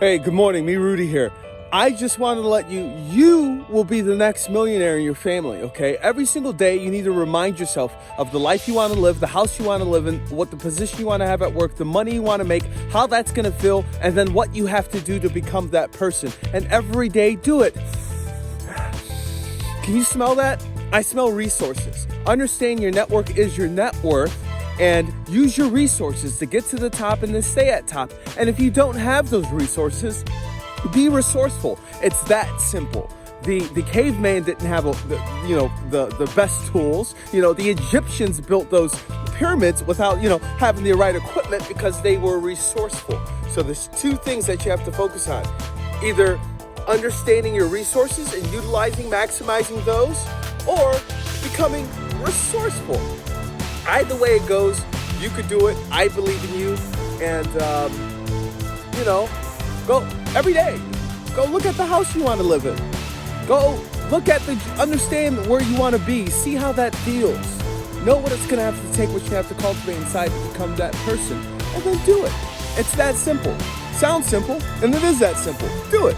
Hey, good morning. Me, Rudy here. I just wanted to let you will be the next millionaire in your family, okay? Every single day, you need to remind yourself of the life you want to live, the house you want to live in, what the position you want to have at work, the money you want to make, how that's going to feel, and then what you have to do to become that person. And every day, do it. Can you smell that? I smell resources. Understand your network is your net worth. And use your resources to get to the top and to stay at top. And if you don't have those resources, be resourceful. It's that simple. The caveman didn't have the best tools. The Egyptians built those pyramids without having the right equipment because they were resourceful. So there's two things that you have to focus on: either understanding your resources and maximizing those, or becoming resourceful. Either way it goes, you could do it. I believe in you. And, go every day. Go look at the house you want to live in. Go look at understand where you want to be. See how that feels. Know what it's going to have to take, what you have to cultivate inside to become that person. And then do it. It's that simple. Sounds simple, and it is that simple. Do it.